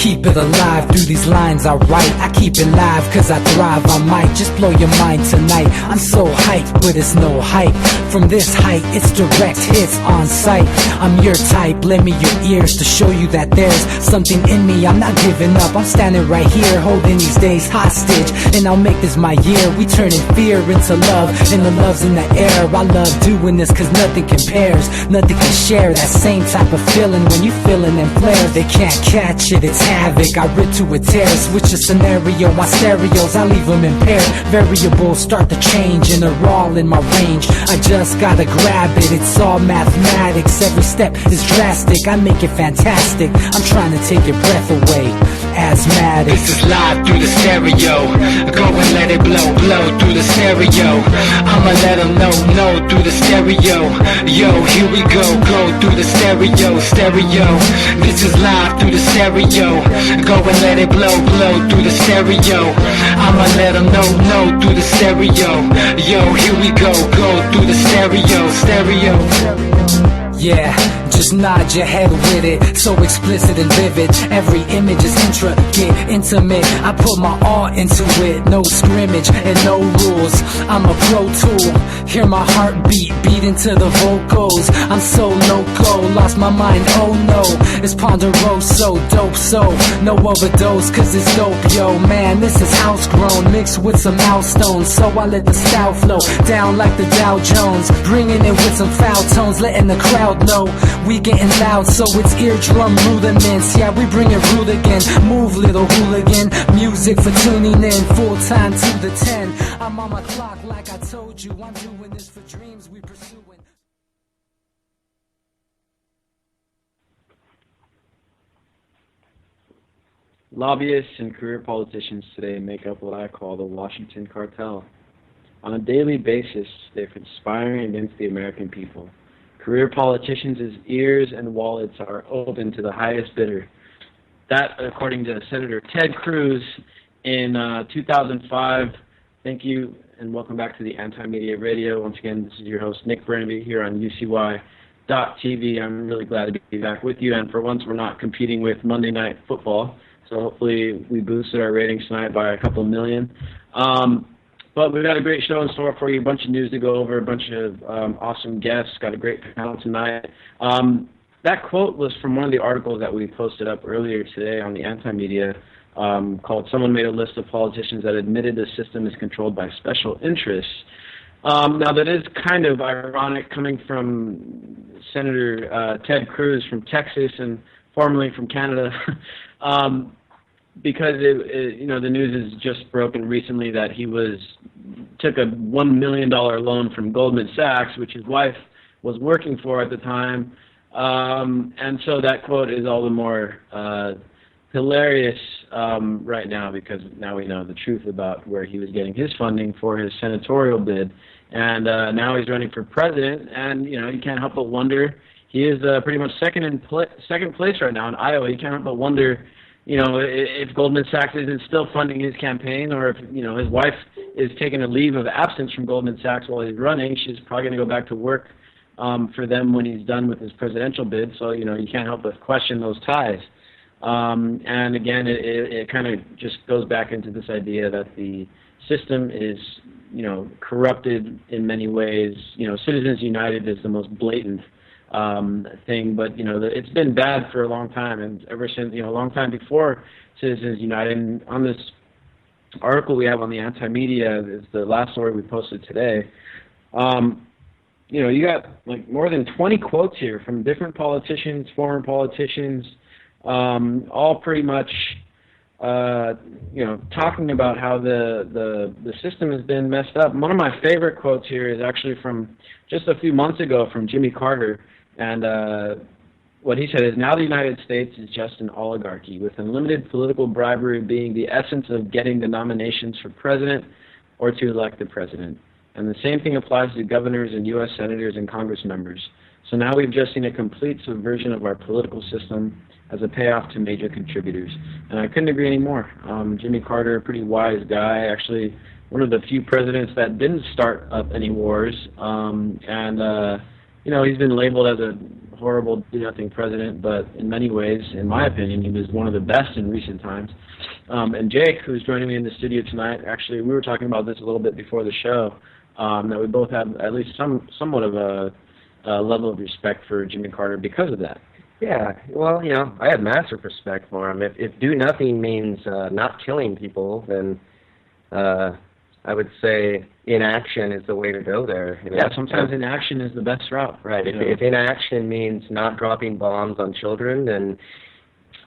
Keep it alive through these lines I write. I keep it live cause I thrive. I might just blow your mind tonight. I'm so hyped, but it's no hype. From this height, it's direct hits on sight. I'm your type, lend me your ears to show you that there's something in me. I'm not giving up, I'm standing right here, holding these days hostage. And I'll make this my year. We turning fear into love, and the love's in the air. I love doing this cause nothing compares. Nothing can share that same type of feeling when you feeling and flare. They can't catch it, it's havoc. I rip to a tear, switch a scenario. My stereos, I leave them impaired. Variables start to change and they're all in my range. I just gotta grab it, it's all mathematics. Every step is drastic, I make it fantastic. I'm trying to take your breath away. Asthmatic. This is live through the stereo. Go and let it blow, blow through the stereo. I'ma let them know through the stereo. Yo, here we go through the stereo, stereo. This is live through the stereo. Go and let it blow, blow through the stereo. I'ma let them know through the stereo. Yo, here we go through the stereo, stereo. Yeah, just nod your head with it. So explicit and vivid. Every image is intricate, intimate. I put my all into it. No scrimmage and no rules. I'm a pro tool. Hear my heartbeat, beat into the vocals. I'm so loco, lost my mind, oh no. It's ponderoso, dope, so no overdose, cause it's dope, yo. Man, this is house grown, mixed with some milestones. So I let the style flow down like the Dow Jones. Bringing it with some foul tones, letting the crowd know we getting loud, so it's eardrum rudiments. Yeah, we bring it rude again. Move, little hooligan. Music for tuning in, full time to the 10. I'm on my clock like I told you. I'm doing this for dreams we pursuing. Lobbyists and career politicians today make up what I call the Washington cartel. On a daily basis, they're conspiring against the American people. Career politicians' ears and wallets are open to the highest bidder. That, according to Senator Ted Cruz in 2005. Thank you, and welcome back to the Anti-Media Radio. Once again, this is your host, Nick Bernabe, here on UCY.TV. I'm really glad to be back with you, and for once, we're not competing with Monday Night Football, so hopefully we boosted our ratings tonight by a couple million. But we've got a great show in store for you, a bunch of news to go over, a bunch of awesome guests, got a great panel tonight. That quote was from one of the articles that we posted up earlier today on the Anti-Media called "Someone Made a List of Politicians That Admitted the System is Controlled by Special Interests." Now that is kind of ironic coming from Senator Ted Cruz from Texas and formerly from Canada. Because the news has just broken recently that he took a $1 million loan from Goldman Sachs, which his wife was working for at the time, and so that quote is all the more hilarious right now, because now we know the truth about where he was getting his funding for his senatorial bid, and now he's running for president, and you can't help but wonder. He is pretty much second place right now in Iowa. You can't help but wonder, if Goldman Sachs isn't still funding his campaign, or if, his wife is taking a leave of absence from Goldman Sachs while he's running. She's probably going to go back to work for them when he's done with his presidential bid. So, you can't help but question those ties. And again, it kind of just goes back into this idea that the system is, corrupted in many ways. Citizens United is the most blatant thing, but it's been bad for a long time, and ever since a long time before Citizens United. And on this article we have on the Anti-Media, is the last story we posted today. You got like more than 20 quotes here from different politicians, former politicians, all pretty much talking about how the system has been messed up. One of my favorite quotes here is actually from just a few months ago from Jimmy Carter. And what he said is, "Now the United States is just an oligarchy, with unlimited political bribery being the essence of getting the nominations for president or to elect the president. And the same thing applies to governors and U.S. senators and Congress members. So now we've just seen a complete subversion of our political system as a payoff to major contributors." And I couldn't agree anymore. Jimmy Carter, a pretty wise guy, actually one of the few presidents that didn't start up any wars. He's been labeled as a horrible do-nothing president, but in many ways, in my opinion, he was one of the best in recent times. And Jake, who's joining me in the studio tonight, actually, we were talking about this a little bit before the show, that we both have at least somewhat of a level of respect for Jimmy Carter because of that. Yeah, well, I have massive respect for him. If do nothing means not killing people, then I would say inaction is the way to go there. Yeah, sometimes inaction is the best route. Right. If inaction means not dropping bombs on children, then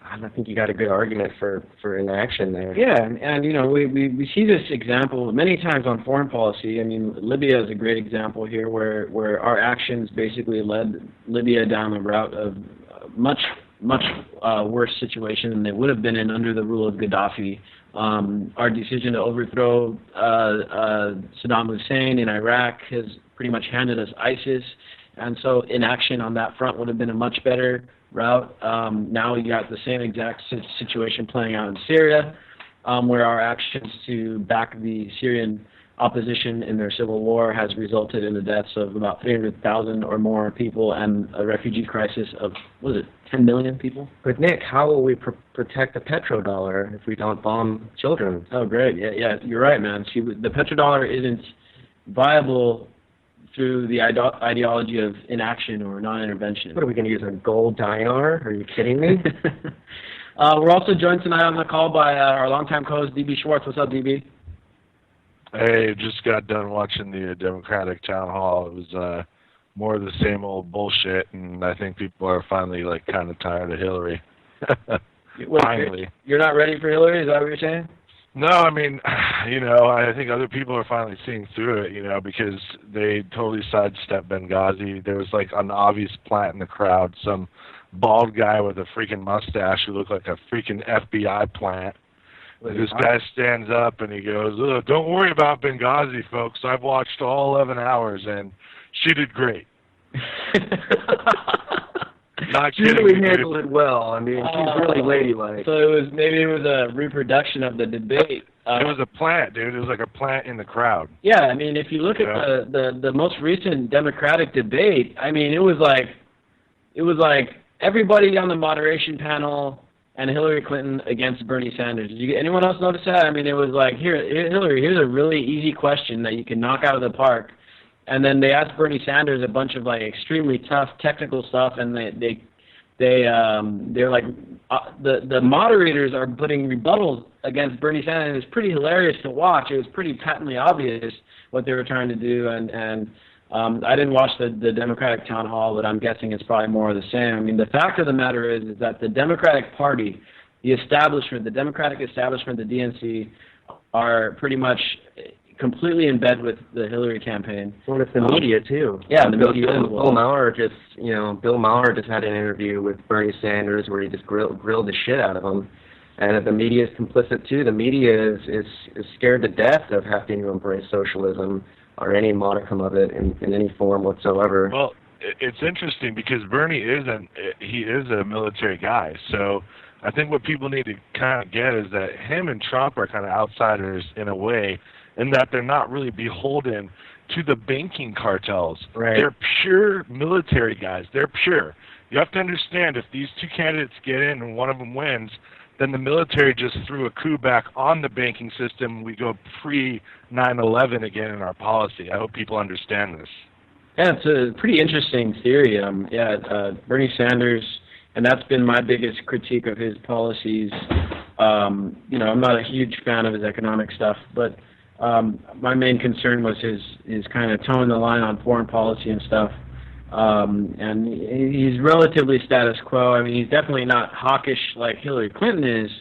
I think you got a good argument for inaction there. Yeah, and we see this example many times on foreign policy. I mean, Libya is a great example here, where our actions basically led Libya down the route of much worse situation than they would have been in under the rule of Gaddafi. Our decision to overthrow Saddam Hussein in Iraq has pretty much handed us ISIS, and so inaction on that front would have been a much better route. Now you got the same exact situation playing out in Syria, where our actions to back the Syrian opposition in their civil war has resulted in the deaths of about 300,000 or more people and a refugee crisis of, 10 million people? But Nick, how will we protect the petrodollar if we don't bomb children? Oh, great. Yeah, you're right, man. See, the petrodollar isn't viable through the ideology of inaction or non-intervention. What, are we going to use a gold dinar? Are you kidding me? We're also joined tonight on the call by our longtime co-host, DB Schwartz. What's up, DB? Hey, just got done watching the Democratic town hall. It was more of the same old bullshit, and I think people are finally kind of tired of Hillary. Finally. You're not ready for Hillary? Is that what you're saying? No, I mean, I think other people are finally seeing through it, because they totally sidestepped Benghazi. There was an obvious plant in the crowd, some bald guy with a freaking mustache who looked like a freaking FBI plant. This guy stands up and he goes, "Don't worry about Benghazi, folks. I've watched all 11 hours and she did great." Not she kidding. Really handled it well. I mean, she's really ladylike. So maybe it was a reproduction of the debate. It was a plant, dude. It was like a plant in the crowd. Yeah, I mean, if you look at the most recent Democratic debate, I mean, it was like everybody on the moderation panel and Hillary Clinton against Bernie Sanders. Did anyone else notice that? I mean, it was like, Hillary, here's a really easy question that you can knock out of the park. And then they asked Bernie Sanders a bunch of extremely tough technical stuff, and they're like, the moderators are putting rebuttals against Bernie Sanders. It was pretty hilarious to watch. It was pretty patently obvious what they were trying to do, and I didn't watch the Democratic town hall, but I'm guessing it's probably more of the same. I mean, the fact of the matter is that the Democratic Party, the Democratic establishment, the DNC, are pretty much completely in bed with the Hillary campaign. Well, it's the media too. Yeah, the media. Bill Maher just had an interview with Bernie Sanders where he just grilled the shit out of him, and the media is complicit too. The media is scared to death of having to embrace socialism or any modicum of it in any form whatsoever. Well, it's interesting because Bernie is a military guy, so I think what people need to kind of get is that him and Trump are kind of outsiders in a way, in that they're not really beholden to the banking cartels. Right. They're pure military guys. They're pure. You have to understand, if these two candidates get in and one of them wins, then the military just threw a coup back on the banking system. We go pre-9/11 again in our policy. I hope people understand this. Yeah, it's a pretty interesting theory. Bernie Sanders, and that's been my biggest critique of his policies. I'm not a huge fan of his economic stuff, but my main concern was his kind of towing the line on foreign policy and stuff. And he's relatively status quo. I mean, he's definitely not hawkish like Hillary Clinton is.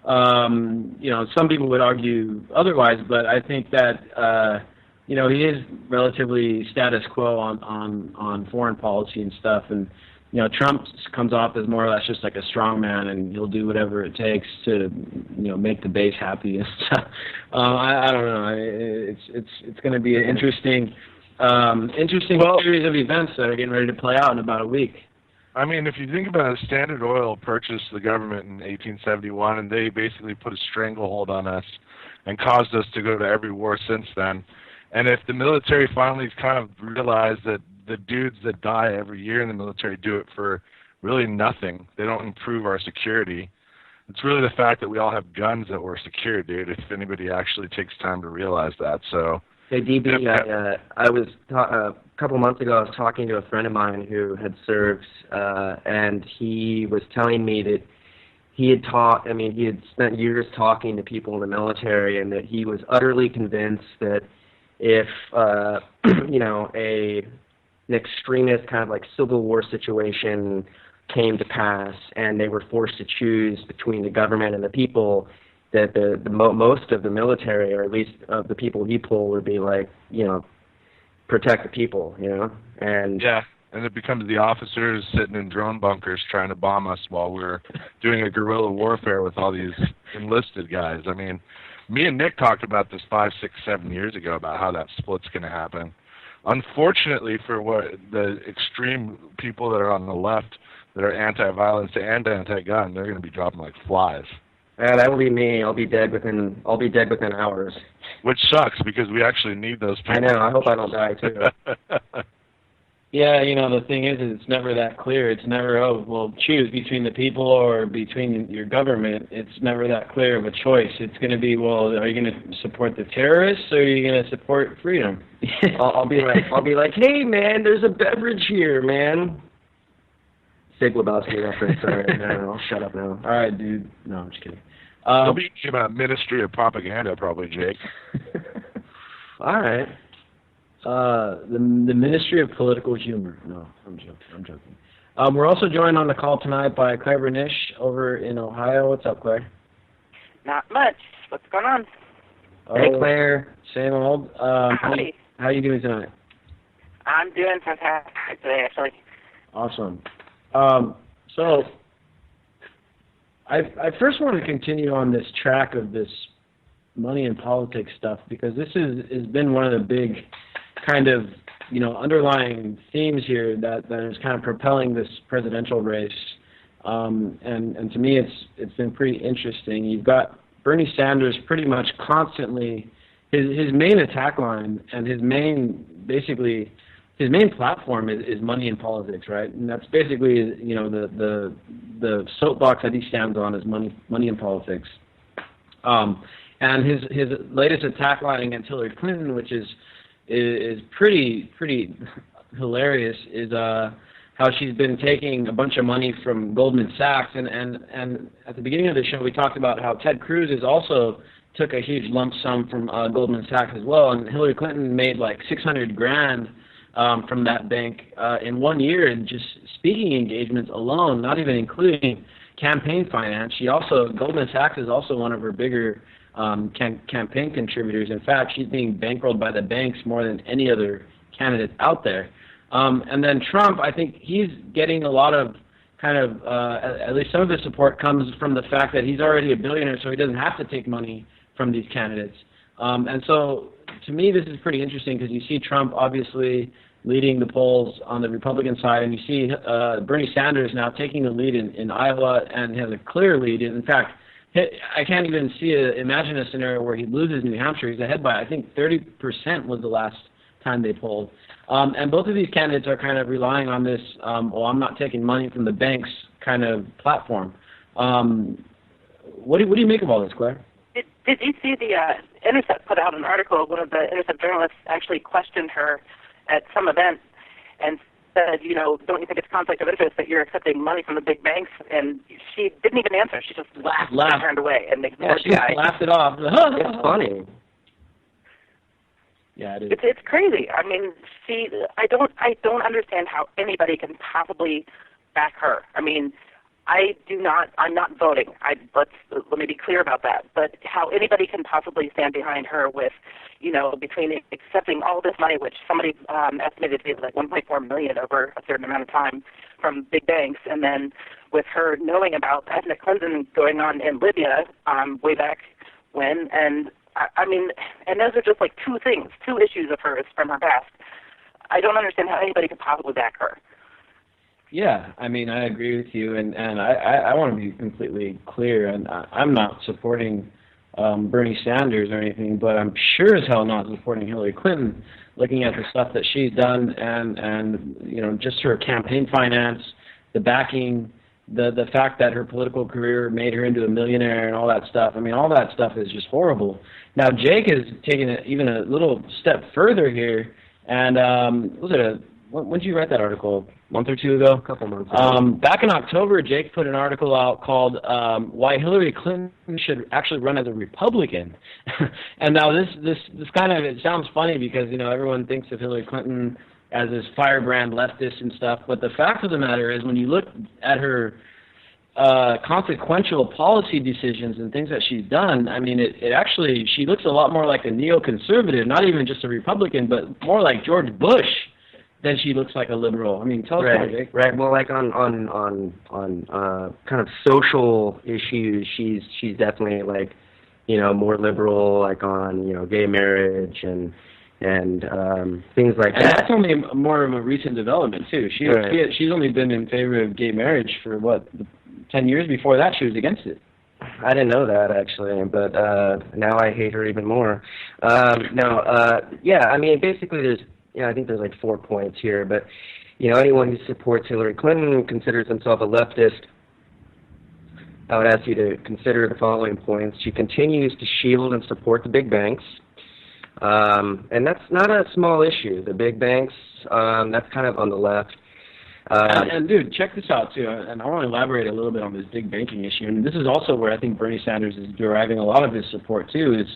Some people would argue otherwise, but I think that he is relatively status quo on foreign policy and stuff. And Trump comes off as more or less just like a strong man, and he'll do whatever it takes to make the base happy and stuff. I don't know. It's going to be an interesting series of events that are getting ready to play out in about a week. I mean, if you think about it, Standard Oil purchased the government in 1871, and they basically put a stranglehold on us and caused us to go to every war since then. And if the military finally kind of realize that the dudes that die every year in the military do it for really nothing, they don't improve our security. It's really the fact that we all have guns that we're secure, dude, if anybody actually takes time to realize that. So, hey, DB, I was a couple months ago, I was talking to a friend of mine who had served, and he was telling me that he had spent years talking to people in the military, and that he was utterly convinced that if, an extremist kind of like Civil War situation came to pass and they were forced to choose between the government and the people, that most of the military, or at least of the people he pulled, would be like, protect the people, and yeah, and it becomes the officers sitting in drone bunkers trying to bomb us while we're doing a guerrilla warfare with all these enlisted guys. I mean, me and Nick talked about this 5, 6, 7 years ago about how that split's going to happen. Unfortunately, for what the extreme people that are on the left that are anti-violence and anti-gun, they're going to be dropping like flies. Yeah, that will be me. I'll be dead within hours. Which sucks because we actually need those people. I know. I hope I don't die too. Yeah, the thing is it's never that clear. It's never, choose between the people or between your government. It's never that clear of a choice. It's going to be, are you going to support the terrorists or are you going to support freedom? I'll be like, hey man, there's a beverage here, man. Big Lebowski reference. All right, no, I'll shut up now. All right, dude. No, I'm just kidding. They'll be about Ministry of Propaganda, probably, Jake. All right. The Ministry of Political Humor. No, I'm joking. We're also joined on the call tonight by Claire Bernish over in Ohio. What's up, Claire? Not much. What's going on? Hey, Claire. Same old. Howdy. How are you doing tonight? I'm doing fantastic today, actually. Awesome. So, I first want to continue on this track of this money and politics stuff, because this has been one of the big kind of, underlying themes here that is kind of propelling this presidential race. And to me, it's been pretty interesting. You've got Bernie Sanders pretty much constantly, his main attack line and his main platform is money and politics, right? And that's basically, the soapbox that he stands on is money and politics. And his latest attack line against Hillary Clinton, which is pretty hilarious, is how she's been taking a bunch of money from Goldman Sachs. And at the beginning of the show, we talked about how Ted Cruz is also took a huge lump sum from Goldman Sachs as well. And Hillary Clinton made like $600,000 from that bank in 1 year in just speaking engagements alone, not even including campaign finance. Goldman Sachs is also one of her bigger campaign contributors. In fact, she's being bankrolled by the banks more than any other candidate out there. And then Trump, I think he's getting a lot of at least some of the support comes from the fact that he's already a billionaire, so he doesn't have to take money from these candidates. And so to me, this is pretty interesting because you see Trump obviously leading the polls on the Republican side, and you see Bernie Sanders now taking the lead in Iowa and has a clear lead. In fact, I can't even imagine a scenario where he loses New Hampshire. He's ahead by, I think, 30% was the last time they polled. And both of these candidates are kind of relying on this, I'm not taking money from the banks kind of platform. What do you make of all this, Claire? Did you see the Intercept put out an article? One of the Intercept journalists actually questioned her at some event and said, don't you think it's conflict of interest that you're accepting money from the big banks? And she didn't even answer. She just laughed and turned away and ignored the guy. Laughed it off. It's funny. Yeah, it is. It's crazy. I mean, I don't understand how anybody can possibly back her. I mean, I'm not voting. Let me be clear about that. But how anybody can possibly stand behind her with, between accepting all this money, which somebody estimated to be like $1.4 million over a certain amount of time from big banks, and then with her knowing about ethnic cleansing going on in Libya way back when, and I mean, and those are just like two issues of hers from her past. I don't understand how anybody could possibly back her. Yeah, I mean, I agree with you, and I want to be completely clear, and I'm not supporting Bernie Sanders or anything, but I'm sure as hell not supporting Hillary Clinton, looking at the stuff that she's done and you know, just her campaign finance, the backing, the fact that her political career made her into a millionaire and all that stuff. I mean, all that stuff is just horrible. Now, Jake is taking it even a little step further here, and when did you write that article? A month or two ago? A couple months ago. Back in October, Jake put an article out called "Why Hillary Clinton Should Actually Run as a Republican." And now this kind of, it sounds funny because, you know, everyone thinks of Hillary Clinton as this firebrand leftist and stuff, but the fact of the matter is, when you look at her consequential policy decisions and things that she's done, I mean, it actually, she looks a lot more like a neoconservative, not even just a Republican, but more like George Bush than she looks like a liberal. I mean, tell us about it, Jake. Right. Well, like on kind of social issues, she's definitely, like, you know, more liberal, like on, you know, gay marriage and things like that. And that's only more of a recent development too. She's only been in favor of gay marriage for 10 years. Before that, she was against it. I didn't know that, actually, but now I hate her even more. Yeah, I mean, basically I think there's like 4 points here, but, you know, anyone who supports Hillary Clinton considers himself a leftist. I would ask you to consider the following points. She continues to shield and support the big banks. And that's not a small issue. The big banks, that's kind of on the left. And dude, check this out too, and I want to elaborate a little bit on this big banking issue. And this is also where I think Bernie Sanders is deriving a lot of his support too, is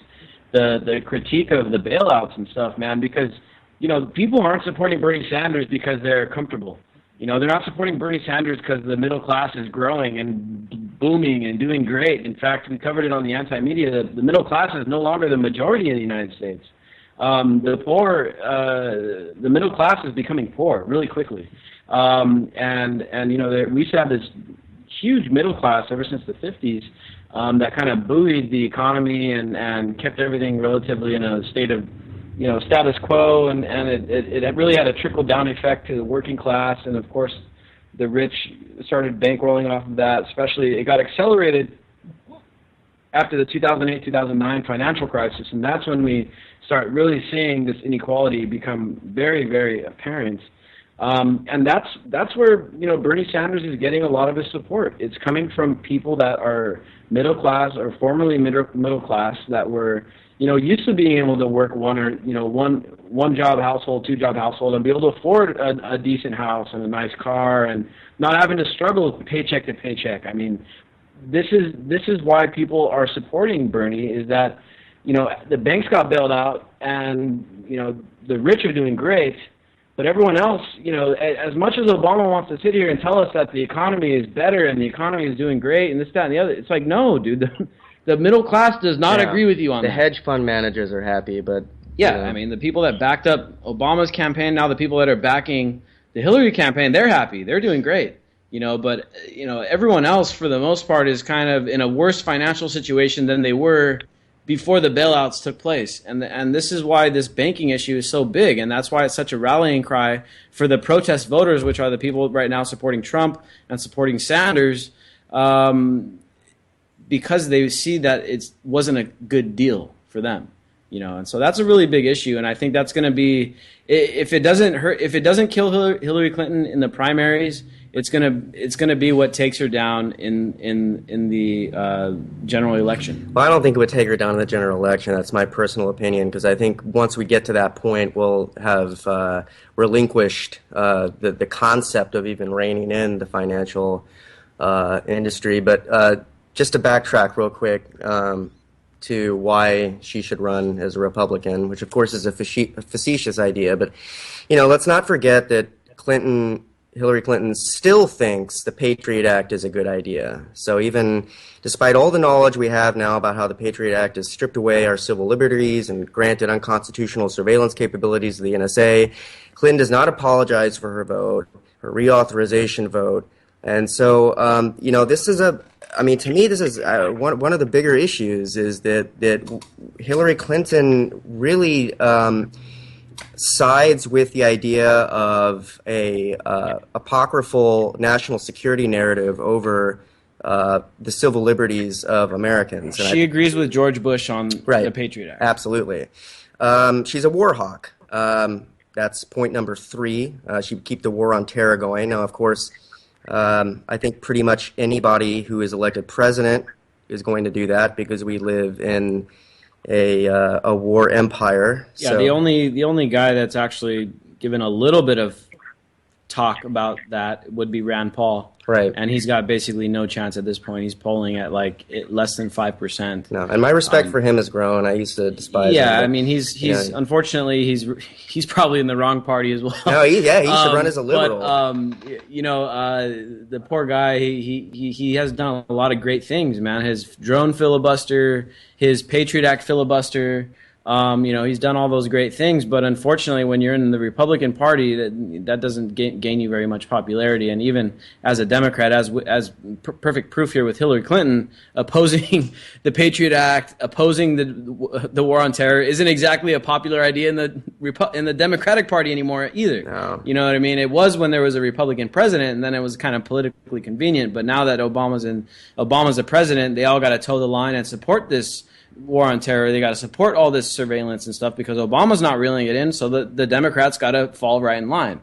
the critique of the bailouts and stuff, man, because, you know, people aren't supporting Bernie Sanders because they're comfortable. You know, they're not supporting Bernie Sanders because the middle class is growing and booming and doing great. In fact, we covered it on the anti-media. The middle class is no longer the majority in the United States. The middle class is becoming poor really quickly. And you know, we used to have this huge middle class ever since the 50s that kind of buoyed the economy and kept everything relatively in a state of, you know, status quo, and it really had a trickle-down effect to the working class, and of course the rich started bankrolling off of that. Especially, it got accelerated after the 2008-2009 financial crisis, and that's when we start really seeing this inequality become very, very apparent. And that's where, you know, Bernie Sanders is getting a lot of his support. It's coming from people that are middle class or formerly middle class that were, you know, used to being able to work one job household, 2-job household, and be able to afford a decent house and a nice car and not having to struggle paycheck to paycheck. I mean, this is why people are supporting Bernie, is that, you know, the banks got bailed out and, you know, the rich are doing great, but everyone else, you know, as much as Obama wants to sit here and tell us that the economy is better and the economy is doing great and this, that, and the other, it's like, no, dude, the middle class does not agree with you on that. The hedge fund managers are happy, but... Yeah, I mean, the people that backed up Obama's campaign, now the people that are backing the Hillary campaign, they're happy. They're doing great. You know, but, you know, everyone else, for the most part, is kind of in a worse financial situation than they were before the bailouts took place. And this is why this banking issue is so big, and that's why it's such a rallying cry for the protest voters, which are the people right now supporting Trump and supporting Sanders, because they see that it wasn't a good deal for them. You know, and so that's a really big issue, and I think that's going to be, if it doesn't kill Hillary Clinton in the primaries, it's gonna be what takes her down in the general election. Well, I don't think it would take her down in the general election. That's my personal opinion, because I think once we get to that point, we'll have relinquished the concept of even reining in the financial industry. But just to backtrack real quick to why she should run as a Republican, which of course is a facetious idea, but, you know, let's not forget that Hillary Clinton still thinks the Patriot Act is a good idea. So even despite all the knowledge we have now about how the Patriot Act has stripped away our civil liberties and granted unconstitutional surveillance capabilities to the NSA, Clinton does not apologize for her vote, her reauthorization vote. And so, you know, this is to me, this is one of the bigger issues, is that Hillary Clinton really sides with the idea of a apocryphal national security narrative over the civil liberties of Americans. And she agrees with George Bush on Right. the Patriot Act. Absolutely. She's a war hawk. That's point number 3. She would keep the war on terror going. Now, of course, I think pretty much anybody who is elected president is going to do that because we live in a war empire. Yeah, so, the only guy that's actually given a little bit of talk about that would be Rand Paul. Right. And he's got basically no chance at this point. He's polling at like less than 5%. No, and my respect for him has grown. I used to despise him. Yeah, but, I mean, he's unfortunately he's probably in the wrong party as well. No, he should run as a liberal. But the poor guy, he has done a lot of great things, man. His drone filibuster, his Patriot Act filibuster. He's done all those great things, but unfortunately, when you're in the Republican Party, that doesn't gain you very much popularity. And even as a Democrat, as perfect proof here with Hillary Clinton opposing the Patriot Act, opposing the war on terror, isn't exactly a popular idea in the Democratic Party anymore either. No. You know what I mean? It was when there was a Republican president, and then it was kind of politically convenient. But now that Obama's the president, they all got to toe the line and support this war on terror. They got to support all this surveillance and stuff because Obama's not reeling it in, so the Democrats got to fall right in line.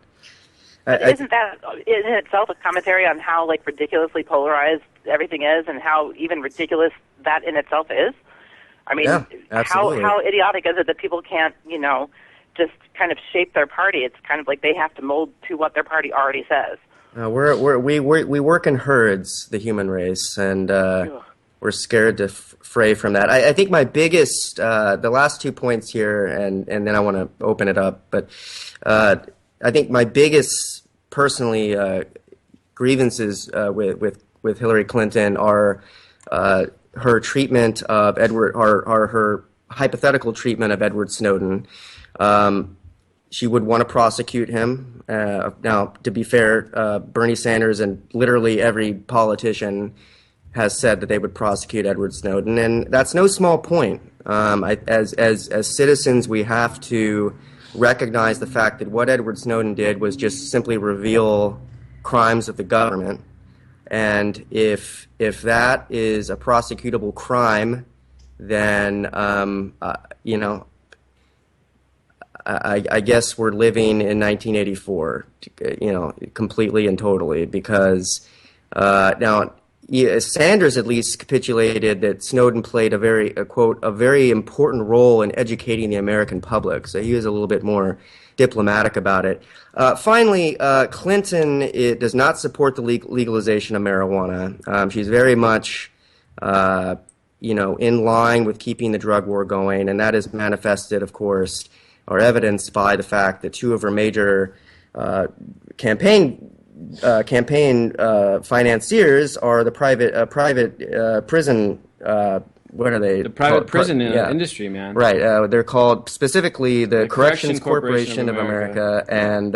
Isn't that in itself a commentary on how ridiculously polarized everything is, and how even ridiculous that in itself is? I mean, Yeah, how idiotic is it that people can't, just kind of shape their party? It's kind of like they have to mold to what their party already says. We work in herds, the human race, and we're scared to fray from that. I think my biggest, the last 2 points here, and then I want to open it up, but I think my biggest, personally, grievances with Hillary Clinton are her treatment of her hypothetical treatment of Edward Snowden. She would want to prosecute him. Now, to be fair, Bernie Sanders and literally every politician has said that they would prosecute Edward Snowden, and that's no small point. As citizens, we have to recognize the fact that what Edward Snowden did was just simply reveal crimes of the government, and if that is a prosecutable crime, then I guess we're living in 1984, completely and totally, because now. Sanders at least capitulated that Snowden played a very important role in educating the American public. So he was a little bit more diplomatic about it. Finally, Clinton does not support the legalization of marijuana. She's very much, in line with keeping the drug war going, and that is manifested, of course, or evidenced by the fact that 2 of her major campaign financiers are the private prison. What are they? The private prison industry, man. Right. They're called specifically the Corrections Corporation of America, and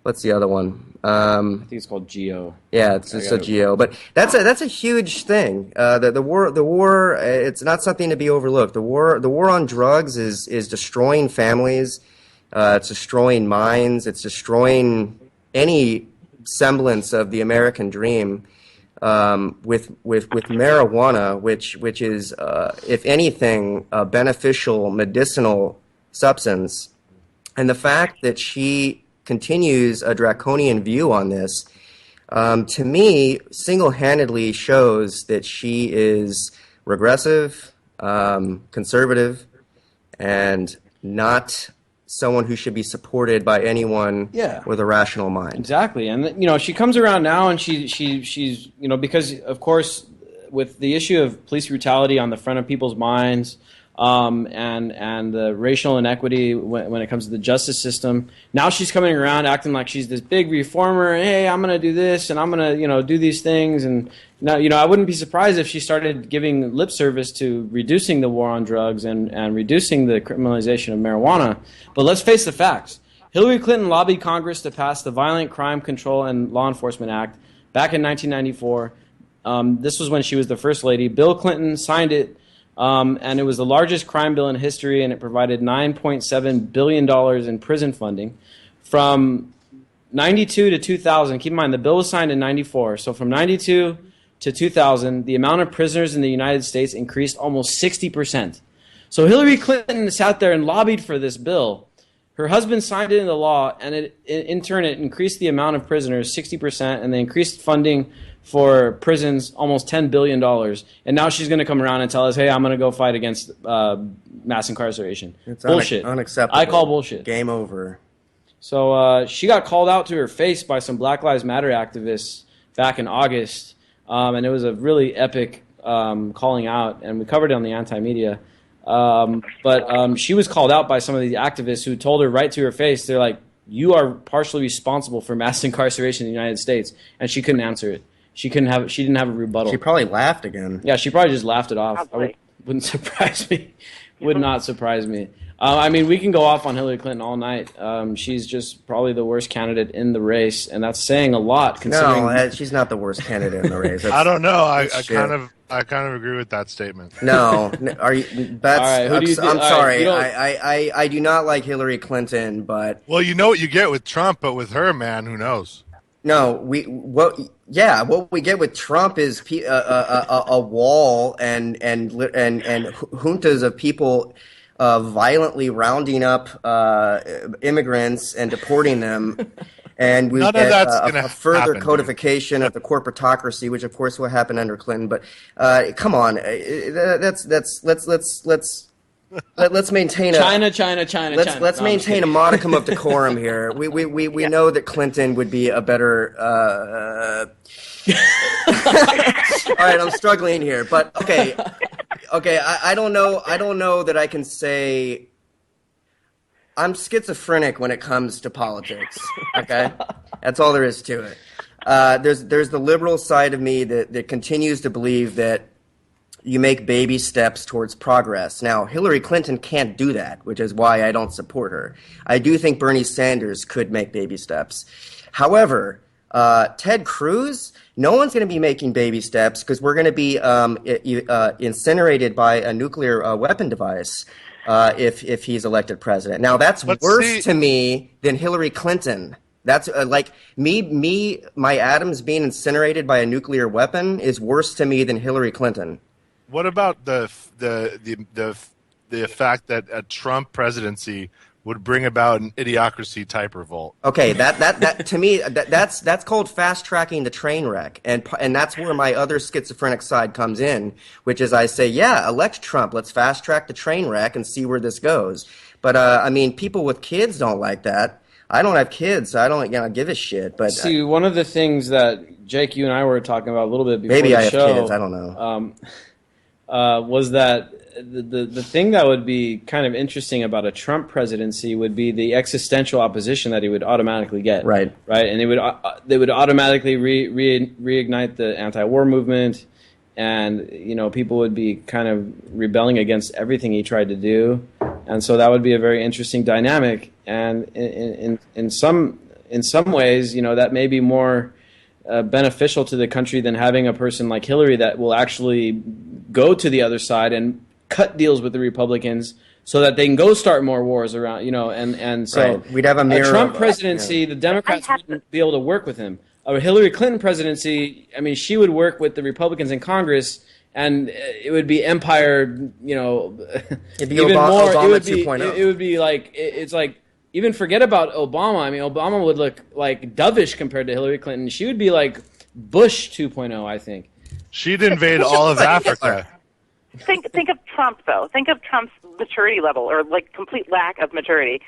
what's the other one? I think it's called GEO. Yeah, it's a GEO. But that's a huge thing. The war. It's not something to be overlooked. The war on drugs is destroying families. It's destroying minds. It's destroying any semblance of the American dream, with marijuana, which is, if anything, a beneficial medicinal substance, and the fact that she continues a draconian view on this, to me, single-handedly shows that she is regressive, conservative, and not someone who should be supported by anyone with a rational mind. Exactly. And, she comes around now and she's, because, of course, with the issue of police brutality on the front of people's minds, and the racial inequity when it comes to the justice system, now she's coming around acting like she's this big reformer. Hey, I'm going to do this and I'm going to, do these things. And now, I wouldn't be surprised if she started giving lip service to reducing the war on drugs and reducing the criminalization of marijuana. But let's face the facts. Hillary Clinton lobbied Congress to pass the Violent Crime Control and Law Enforcement Act back in 1994. This was when she was the first lady. Bill Clinton signed it, and it was the largest crime bill in history, and it provided $9.7 billion in prison funding. From 92 to 2000, keep in mind, the bill was signed in 94, so from 92 to 2000, the amount of prisoners in the United States increased almost 60%. So Hillary Clinton sat there and lobbied for this bill. Her husband signed it into law, and in turn it increased the amount of prisoners 60%, and they increased funding for prisons almost $10 billion. And now she's going to come around and tell us, hey, I'm going to go fight against mass incarceration. It's bullshit. Unacceptable. I call bullshit. Game over. So she got called out to her face by some Black Lives Matter activists back in August, and it was a really epic calling out, and we covered it on the anti-media. But she was called out by some of these activists who told her right to her face, they're like, you are partially responsible for mass incarceration in the United States. And she couldn't answer it. She didn't have a rebuttal. She probably laughed again. Yeah, she probably just laughed it off. Wouldn't surprise me. Would not surprise me. I mean, we can go off on Hillary Clinton all night. She's just probably the worst candidate in the race, and that's saying a lot. Considering No, she's not the worst candidate in the race. I don't know. I kind of agree with that statement. No, are you? That's. All right, who do you think? I'm sorry. All right, I do not like Hillary Clinton, but Well, you know what you get with Trump, but with her, man, who knows? no, what we get with Trump is a wall and juntas of people violently rounding up immigrants and deporting them. And we None of get that's a further happen, codification of the corporatocracy, which of course will happen under Clinton. But come on, let's maintain a China. let's maintain a modicum of decorum here. We know that Clinton would be a better. All right, I'm struggling here, but okay. I don't know that I can say. I'm schizophrenic when it comes to politics. Okay, that's all there is to it. There's the liberal side of me that continues to believe that you make baby steps towards progress. Now, Hillary Clinton can't do that, which is why I don't support her. I do think Bernie Sanders could make baby steps. However, Ted Cruz, no one's going to be making baby steps because we're going to be incinerated by a nuclear weapon device. If he's elected president. Now, that's worse to me than Hillary Clinton. That's like my atoms being incinerated by a nuclear weapon is worse to me than Hillary Clinton. What about the fact that a Trump presidency would bring about an idiocracy type revolt? Okay, that to me that's called fast tracking the train wreck, and that's where my other schizophrenic side comes in, which is I say, yeah, elect Trump, let's fast track the train wreck and see where this goes. But I mean, people with kids don't like that. I don't have kids, so I don't give a shit. But see, one of the things that Jake, you and I were talking about a little bit before maybe the I have show, kids. I don't know. Was that the thing that would be kind of interesting about a Trump presidency would be the existential opposition that he would automatically get. Right, and they would automatically reignite the anti-war movement, and people would be kind of rebelling against everything he tried to do, and so that would be a very interesting dynamic. And in some ways, that may be more beneficial to the country than having a person like Hillary that will actually go to the other side and cut deals with the Republicans so that they can go start more wars around, and so we'd have a mirror Trump presidency, the Democrats wouldn't be able to work with him. A Hillary Clinton presidency, I mean, she would work with the Republicans in Congress, and it would be empire, It'd be even more. Obama It would be 2.0. it would be like it's like even forget about Obama. I mean, Obama would look like dovish compared to Hillary Clinton. She would be like Bush 2.0, I think. She'd invade all of Africa. Think of Trump, though. Think of Trump's maturity level, or like complete lack of maturity,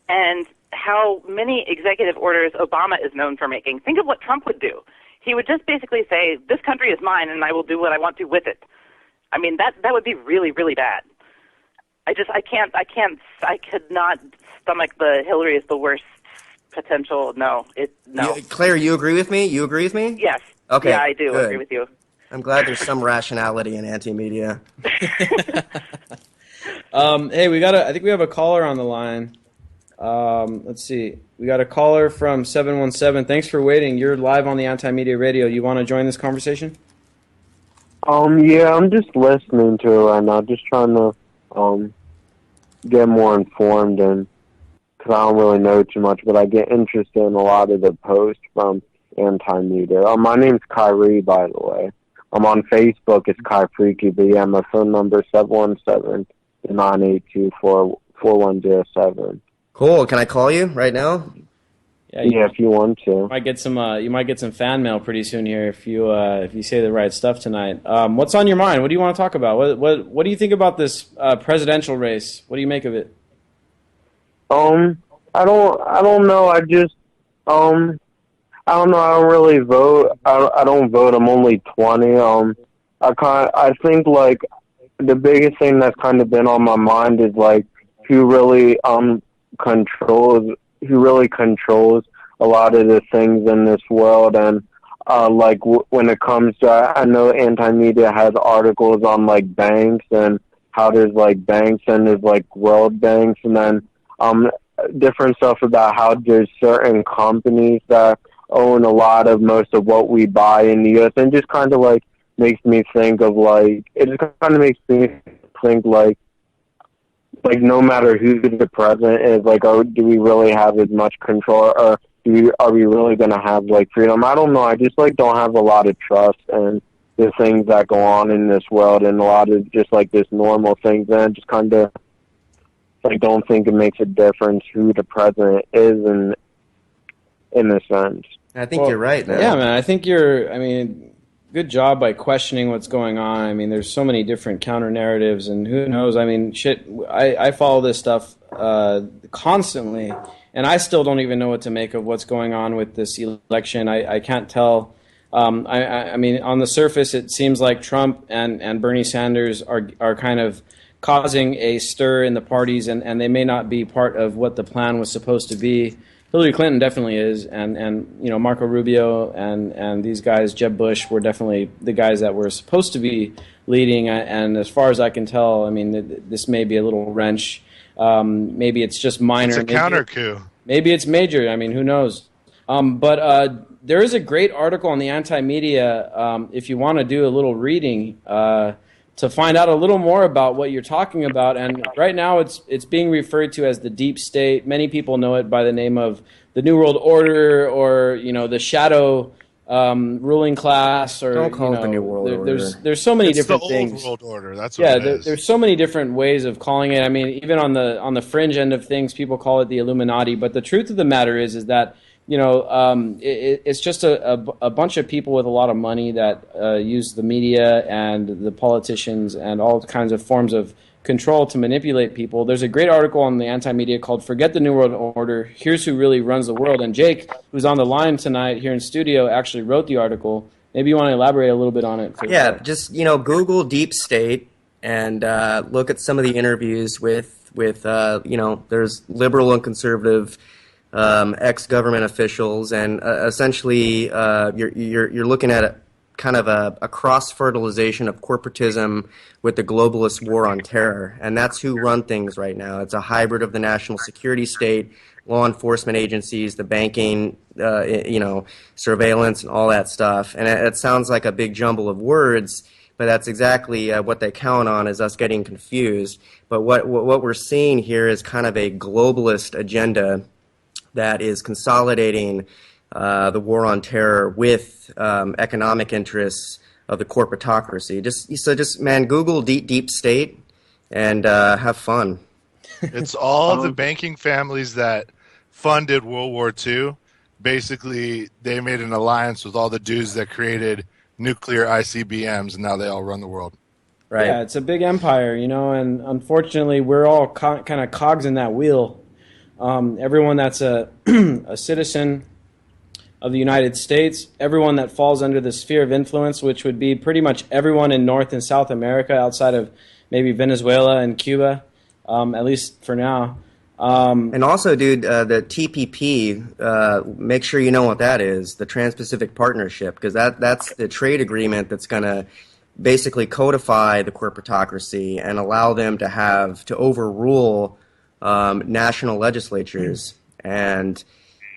and how many executive orders Obama is known for making. Think of what Trump would do. He would just basically say, "This country is mine, and I will do what I want to with it." I mean, that would be really, really bad. I could not stomach the Hillary is the worst potential. No. Claire, you agree with me? Yes. Okay. Yeah, I do good. agree with you. I'm glad there's some rationality in anti-media. Hey, I think we have a caller on the line. Let's see. We got a caller from 717. Thanks for waiting. You're live on the Anti-Media Radio. You want to join this conversation? Yeah, I'm just listening to it right now. Just trying to get more informed, and because I don't really know too much, but I get interested in a lot of the posts from Anti-Media. My name's Kyrie, by the way. on Facebook, it's Kai Freaky, but yeah, my phone number is 717-982-4107. Cool. Can I call you right now? Yeah, if you want to. You might get some fan mail pretty soon here if you say the right stuff tonight. What's on your mind? What do you want to talk about? What do you think about this presidential race? What do you make of it? I don't know. I just I don't know. I don't really vote. I don't vote. I'm only 20. I think like the biggest thing that's kind of been on my mind is like who really controls a lot of the things in this world. And when it comes to, I know anti-media has articles on like banks and how there's like banks and there's like world banks, and then different stuff about how there's certain companies that own a lot of most of what we buy in the U.S. and just kind of like makes me think of like, it just kind of makes me think like no matter who the president is, like, do we really have as much control, or are we really going to have like freedom? I don't know. I just like don't have a lot of trust in the things that go on in this world, and a lot of just like this normal things, and I just kind of like don't think it makes a difference who the president is in a sense. I think you're right, man. Yeah, man. I think good job by questioning what's going on. I mean, there's so many different counter narratives, and who knows? I mean, shit. I follow this stuff constantly, and I still don't even know what to make of what's going on with this election. I can't tell. I mean, on the surface, it seems like Trump and Bernie Sanders are kind of causing a stir in the parties, and they may not be part of what the plan was supposed to be. Hillary Clinton definitely is, and Marco Rubio and these guys, Jeb Bush, were definitely the guys that were supposed to be leading. And as far as I can tell, I mean, this may be a little wrench. Maybe it's just minor. It's a counter coup. Maybe it's major. I mean, who knows? But there is a great article on the anti-media if you want to do a little reading to find out a little more about what you're talking about. And right now it's being referred to as the deep state. Many people know it by the name of the New World Order, or the shadow ruling class, or don't call it the New World Order. There's so many different things. It's the old world order. That's what it is. There's so many different ways of calling it. I mean, even on the fringe end of things, people call it the Illuminati. But the truth of the matter is that it's just a bunch of people with a lot of money that use the media and the politicians and all kinds of forms of control to manipulate people. There's a great article on the anti-media called "Forget the New World Order. Here's who really runs the world." And Jake, who's on the line tonight here in studio, actually wrote the article. Maybe you want to elaborate a little bit on it. Yeah, just Google deep state and look at some of the interviews with there's liberal and conservative ex-government officials, and essentially you're looking at kind of a cross-fertilization of corporatism with the globalist war on terror, and that's who run things right now. It's a hybrid of the national security state, law enforcement agencies, the banking, surveillance, and all that stuff. And it sounds like a big jumble of words, but that's exactly what they count on, is us getting confused. But what we're seeing here is kind of a globalist agenda that is consolidating the war on terror with economic interests of the corporatocracy. Just man, Google deep state and have fun. It's all the banking families that funded World War II. Basically, they made an alliance with all the dudes that created nuclear ICBMs, and now they all run the world. Right. Yeah, it's a big empire, and unfortunately, we're all kind of cogs in that wheel. Everyone that's a citizen of the United States, everyone that falls under the sphere of influence, which would be pretty much everyone in North and South America outside of maybe Venezuela and Cuba, at least for now. And also, dude, the TPP, make sure you know what that is, the Trans-Pacific Partnership, because that's the trade agreement that's going to basically codify the corporatocracy and allow them to overrule national legislatures. And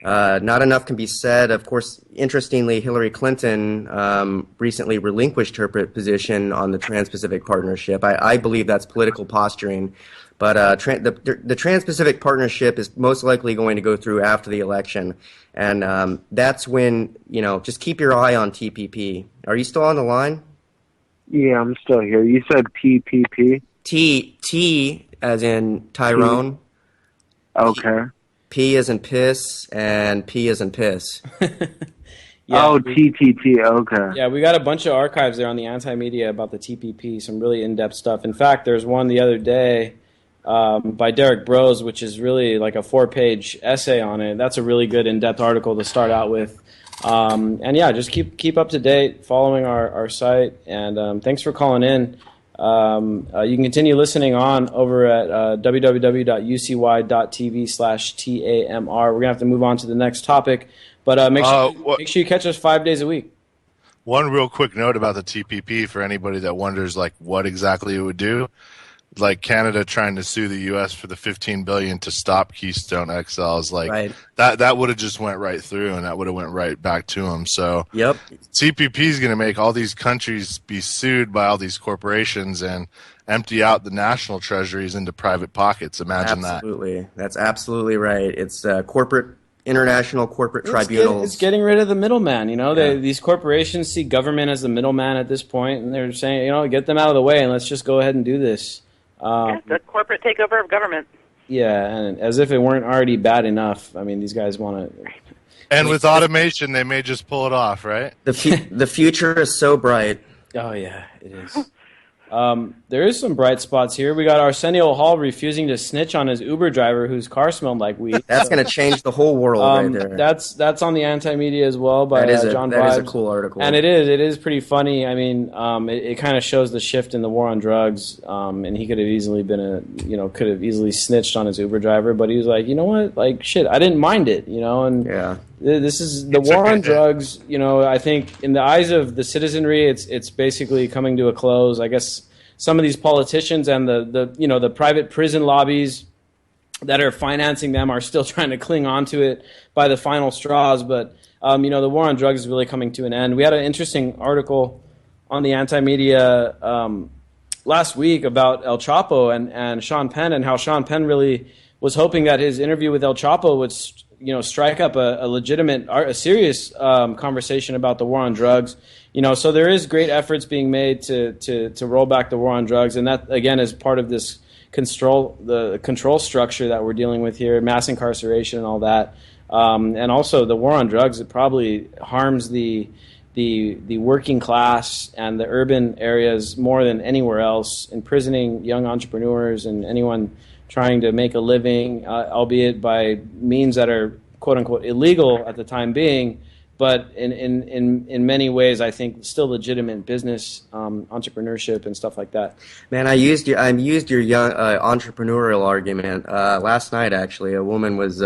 not enough can be said. Of course, interestingly, Hillary Clinton recently relinquished her position on the Trans-Pacific Partnership. I believe that's political posturing. But the Trans-Pacific Partnership is most likely going to go through after the election. And that's when, just keep your eye on TPP. Are you still on the line? Yeah, I'm still here. You said TPP? T as in Tyrone. Okay. P as in piss, and P as in piss. TTT, okay. Yeah, we got a bunch of archives there on the anti-media about the TPP, some really in-depth stuff. In fact, there's one the other day by Derek Brose, which is really like a 4-page essay on it. That's a really good in-depth article to start out with. And yeah, just keep up to date, following our site, and thanks for calling in. You can continue listening on over at www.ucy.tv/TAMR. We're going to have to move on to the next topic, but make sure you catch us 5 days a week. One real quick note about the TPP for anybody that wonders like what exactly it would do. Like Canada trying to sue the U.S. for the $15 billion to stop Keystone XL is like Right. that would have just went right through and that would have went right back to them. So Yep. TPP is going to make all these countries be sued by all these corporations and empty out the national treasuries into private pockets. Imagine that. Absolutely. That's absolutely right. It's international corporate tribunals. It's getting rid of the middleman. You know, these corporations see government as the middleman at this point, and they're saying, get them out of the way and let's just go ahead and do this. The corporate takeover of government. Yeah, and as if it weren't already bad enough. I mean, these guys want to. And with automation, they may just pull it off, right? The future is so bright. Oh yeah, it is. There is some bright spots here. We got Arsenio Hall refusing to snitch on his Uber driver whose car smelled like weed. That's going to change the whole world right there. That's on the anti-media as well by John That is a Vibes. cool article. And it is pretty funny. I mean, it kind of shows the shift in the war on drugs. And he could have easily could have easily snitched on his Uber driver, but he was like, you know what, like shit, I didn't mind it, and yeah. This is the war on drugs. I think in the eyes of the citizenry, it's basically coming to a close. I guess some of these politicians and the private prison lobbies that are financing them are still trying to cling on to it by the final straws. But the war on drugs is really coming to an end. We had an interesting article on the anti-media last week about El Chapo and Sean Penn, and how Sean Penn really was hoping that his interview with El Chapo would strike up a legitimate, a serious conversation about the war on drugs. So there is great efforts being made to roll back the war on drugs, and that again is part of this the control structure that we're dealing with here, mass incarceration and all that, and also the war on drugs. It probably harms the working class and the urban areas more than anywhere else, imprisoning young entrepreneurs and anyone trying to make a living, albeit by means that are quote unquote illegal at the time being, but in many ways I think still legitimate business, entrepreneurship and stuff like that. Man, I used your young entrepreneurial argument last night. Actually, a woman was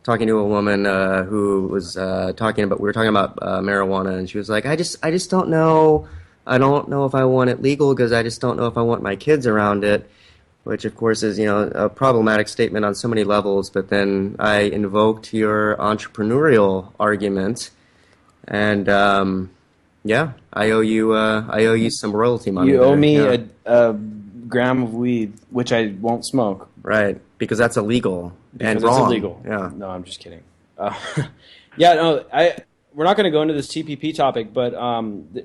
talking to a woman who was talking about. We were talking about marijuana, and she was like, "I just don't know. I don't know if I want it legal because I just don't know if I want my kids around it." Which, of course, is a problematic statement on so many levels. But then I invoked your entrepreneurial argument, and I owe you some royalty money. You owe me a gram of weed, which I won't smoke. Right, because that's illegal and wrong. It's illegal. Yeah. No, I'm just kidding. We're not going to go into this TPP topic, but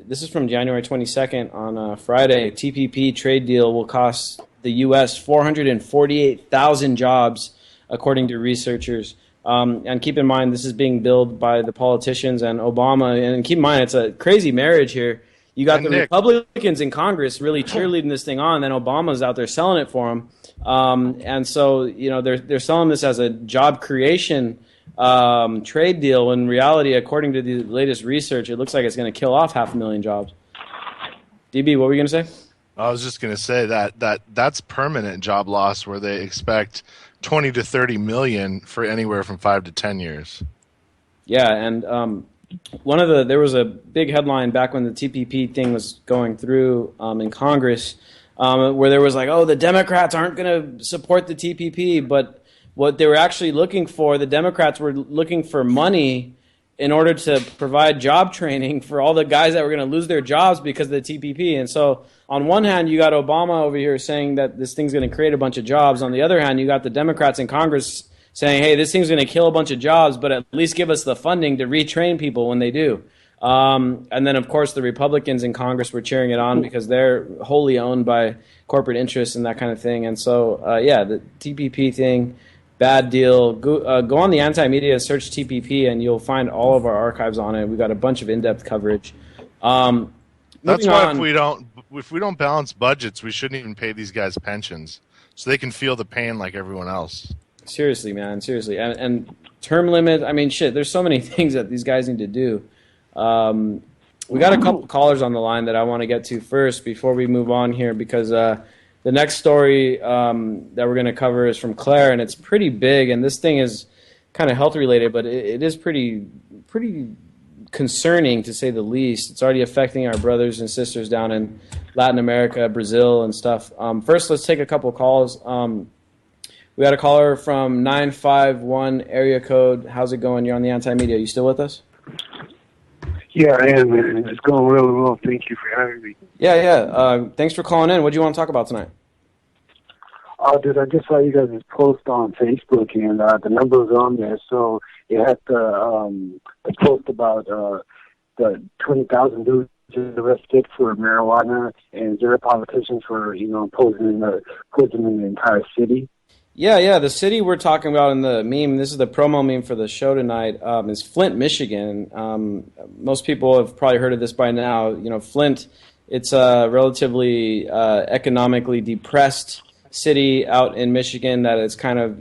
this is from January 22nd on Friday. TPP trade deal will cost the U.S. 448,000 jobs, according to researchers. And keep in mind, this is being billed by the politicians and Obama. And keep in mind, it's a crazy marriage here. You got the Republicans in Congress really cheerleading this thing on, then Obama's out there selling it for them. And so, they're selling this as a job creation trade deal. In reality, according to the latest research, it looks like it's going to kill off 500,000 jobs. DB, what were you going to say? I was just going to say that's permanent job loss, where they expect 20 to 30 million for anywhere from 5 to 10 years. Yeah, and there was a big headline back when the TPP thing was going through in Congress, where there was like, oh, the Democrats aren't going to support the TPP, but what they were actually looking for, the Democrats were looking for money in order to provide job training for all the guys that were going to lose their jobs because of the TPP. And so on one hand, you got Obama over here saying that this thing's going to create a bunch of jobs. On the other hand, you got the Democrats in Congress saying, hey, this thing's going to kill a bunch of jobs, but at least give us the funding to retrain people when they do. And then, of course, the Republicans in Congress were cheering it on because they're wholly owned by corporate interests and that kind of thing. And so, the TPP thing, bad deal. Go on the anti-media, search TPP, and you'll find all of our archives on it. We've got a bunch of in-depth coverage. That's why if we don't balance budgets, we shouldn't even pay these guys pensions, so they can feel the pain like everyone else. Seriously, man, seriously. And term limit, I mean, shit, there's so many things that these guys need to do. We got a couple callers on the line that I want to get to first before we move on here, because the next story that we're going to cover is from Claire, and it's pretty big, and this thing is kind of health related, but it is pretty concerning, to say the least. It's already affecting our brothers and sisters down in Latin America, Brazil, and stuff. First, let's take a couple calls. We got a caller from 951 area code. How's it going? You're on the anti-media. You still with us? Yeah, I am, man. It's going really well. Thank you for having me. Yeah. Thanks for calling in. What do you want to talk about tonight? Dude, I just saw you guys' post on Facebook, and the numbers on there. So you had the post about the 20,000 dudes arrested for marijuana and 0 politicians for, poisoning the entire city. Yeah. The city we're talking about in the meme, this is the promo meme for the show tonight, is Flint, Michigan. Most people have probably heard of this by now. Flint, it's a relatively economically depressed city out in Michigan that has kind of,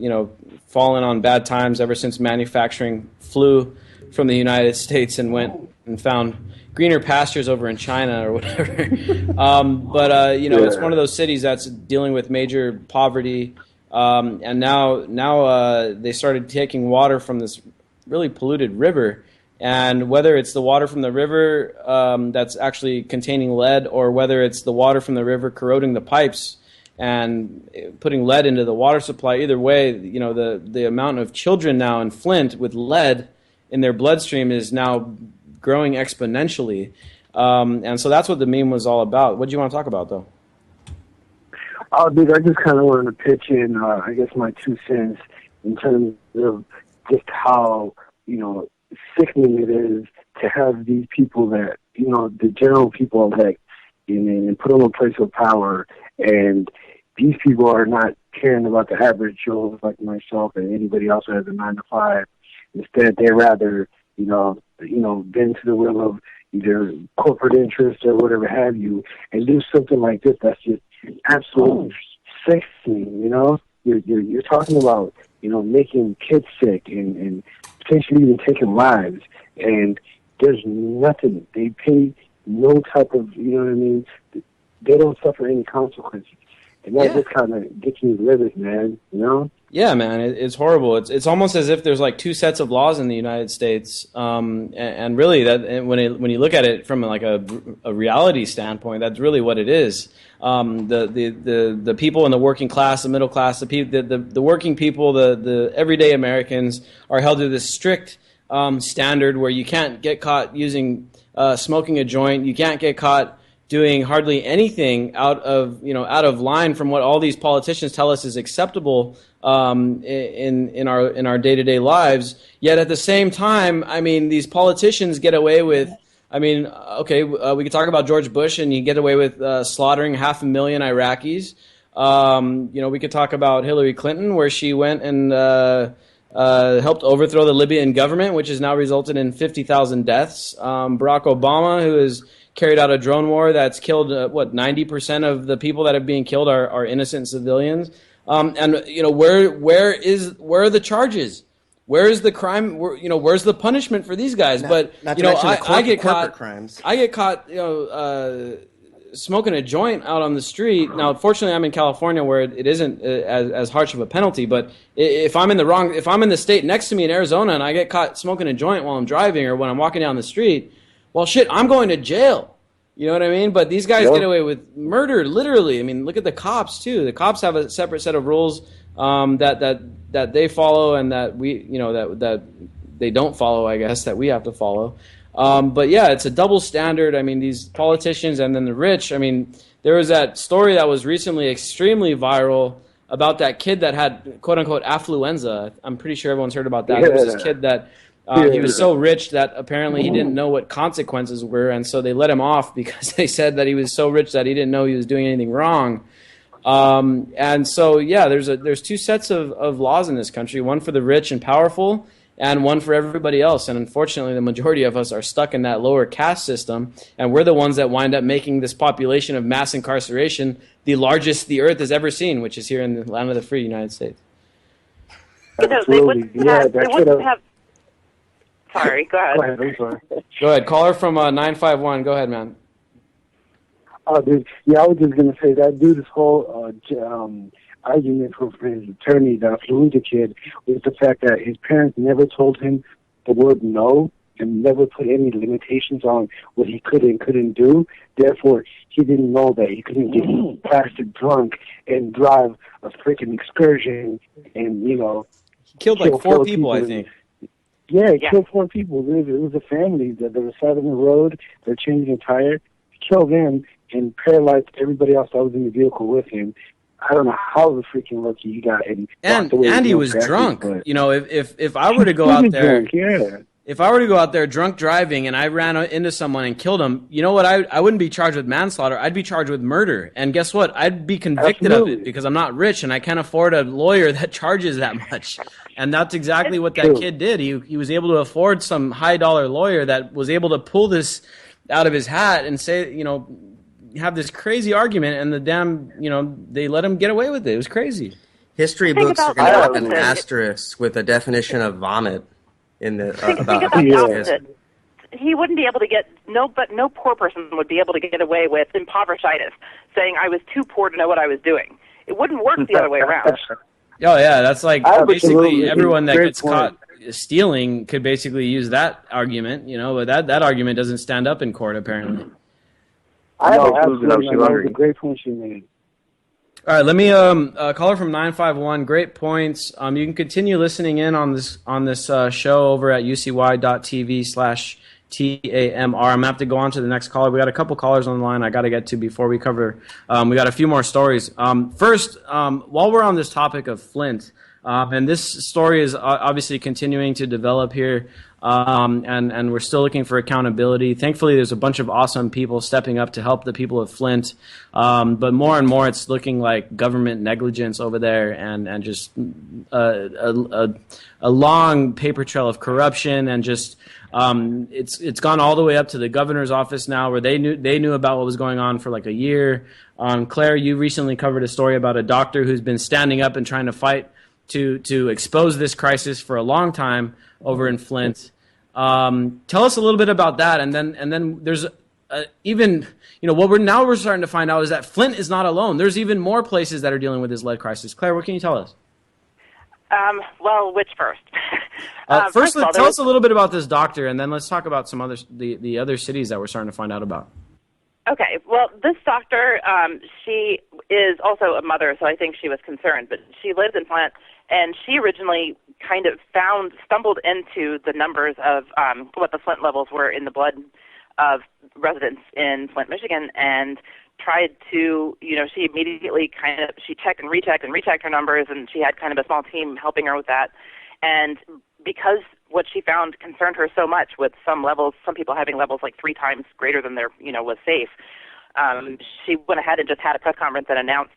fallen on bad times ever since manufacturing flew from the United States and went and found greener pastures over in China or whatever. It's one of those cities that's dealing with major poverty. And now they started taking water from this really polluted river. And whether it's the water from the river that's actually containing lead, or whether it's the water from the river corroding the pipes and putting lead into the water supply, either way, the amount of children now in Flint with lead in their bloodstream is now growing exponentially. And so that's what the meme was all about. What do you want to talk about, though? Oh, dude, I just kind of wanted to pitch in, I guess, my 2 cents in terms of just how, sickening it is to have these people that, the general people elect and put them in place of power, and these people are not caring about the average Joe like myself and anybody else who has a 9 to 5. Instead, they rather, bend to the will of either corporate interests or whatever have you, and do something like this that's just absolutely sickening. You're talking about making kids sick and potentially even taking lives, and there's nothing. They pay no type of they don't suffer any consequences, and that just kind of gets me livid, man. Yeah, man, it's horrible. It's almost as if there's like 2 sets of laws in the United States, and really that when you look at it from like a reality standpoint, that's really what it is. The people in the working class, the middle class, the working people, the everyday Americans are held to this strict standard where you can't get caught smoking a joint, you can't get caught doing hardly anything out of line from what all these politicians tell us is acceptable in our day-to-day lives. Yet at the same time, I mean, these politicians get away with. I mean, we could talk about George Bush, and you get away with slaughtering 500,000 Iraqis. We could talk about Hillary Clinton, where she went and helped overthrow the Libyan government, which has now resulted in 50,000 deaths. Barack Obama, who has carried out a drone war that's killed 90% of the people that are being killed are innocent civilians. Where are the charges? Where is the crime? Where's the punishment for these guys? I get caught. Crimes. I get caught. Smoking a joint out on the street. Now, fortunately, I'm in California where it isn't as harsh of a penalty. But if I'm in the state next to me in Arizona and I get caught smoking a joint while I'm driving or when I'm walking down the street, well, shit, I'm going to jail. You know what I mean? But these guys get away with murder, literally. I mean, look at the cops too. The cops have a separate set of rules that they follow and that that they don't follow, I guess, that we have to follow. But yeah, it's a double standard. I mean, these politicians and then the rich. I mean, there was that story that was recently extremely viral about that kid that had quote unquote affluenza. I'm pretty sure everyone's heard about that. There was this kid that He was so rich that apparently he didn't know what consequences were, and so they let him off because they said that he was so rich that he didn't know he was doing anything wrong. And so, yeah, there's two sets of laws in this country, one for the rich and powerful and one for everybody else. And unfortunately, the majority of us are stuck in that lower caste system, and we're the ones that wind up making this population of mass incarceration the largest the earth has ever seen, which is here in the land of the free United States. They wouldn't have. Sorry, go ahead. Go ahead, I'm sorry. Go ahead. Caller from 951. Go ahead, man. Oh, dude. Yeah, I was just gonna say that dude's whole argument for his attorney, the Fallujah kid, was the fact that his parents never told him the word no and never put any limitations on what he could and couldn't do. Therefore, he didn't know that he couldn't get blasted drunk and drive a freaking excursion and, you know, he killed like four people, I think. Yeah, he killed 4 people. It was a family that they were sat on the road. They're changing a tire. He killed them and paralyzed everybody else that was in the vehicle with him. I don't know how the freaking lucky he got. And he was drunk. But, you know, if I were to go out there, if I were to go out there drunk driving and I ran into someone and killed him, you know what? I wouldn't be charged with manslaughter. I'd be charged with murder. And guess what? I'd be convicted of it because I'm not rich and I can't afford a lawyer that charges that much. And that's exactly what that kid did. He was able to afford some high dollar lawyer that was able to pull this out of his hat and say, you know, have this crazy argument, and the damn, you know, they let him get away with it. It was crazy. History books are going to have an asterisk with a definition of vomit in the think about the opposite. He wouldn't be able to get no poor person would be able to get away with impoverishitis, saying I was too poor to know what I was doing. It wouldn't work the other way around. Oh yeah, that's like basically everyone that gets caught stealing could basically use that argument, you know, but that argument doesn't stand up in court apparently. I absolutely know the great point you made. All right, let me caller from 951. Great points. You can continue listening in on this show over at ucy.tv/TAMR. I'm gonna have to go on to the next caller. We got a couple callers on the line I got to get to before we cover. We got a few more stories. First, while we're on this topic of Flint, and this story is obviously continuing to develop here. And we're still looking for accountability. Thankfully, there's a bunch of awesome people stepping up to help the people of Flint. But more and more, it's looking like government negligence over there, and just a long paper trail of corruption, and just it's gone all the way up to the governor's office now, where they knew about what was going on for like a year. Claire, you recently covered a story about a doctor who's been standing up and trying to fight to expose this crisis for a long time over in Flint. Tell us a little bit about that, and then there's even, you know, what we're starting to find out is that Flint is not alone. There's even more places that are dealing with this lead crisis. Claire, what can you tell us? Well, which first? First, tell us a little bit about this doctor, and then let's talk about some other the other cities that we're starting to find out about. Okay, well, this doctor, she is also a mother, so I think she was concerned, but she lives in Flint, and she originally kind of stumbled into the numbers of what the Flint levels were in the blood of residents in Flint, Michigan, and tried to, you know, she immediately she checked and rechecked her numbers, and she had kind of a small team helping her with that. And because what she found concerned her so much, with some people having levels like 3 times greater than their, you know, was safe, she went ahead and just had a press conference and announced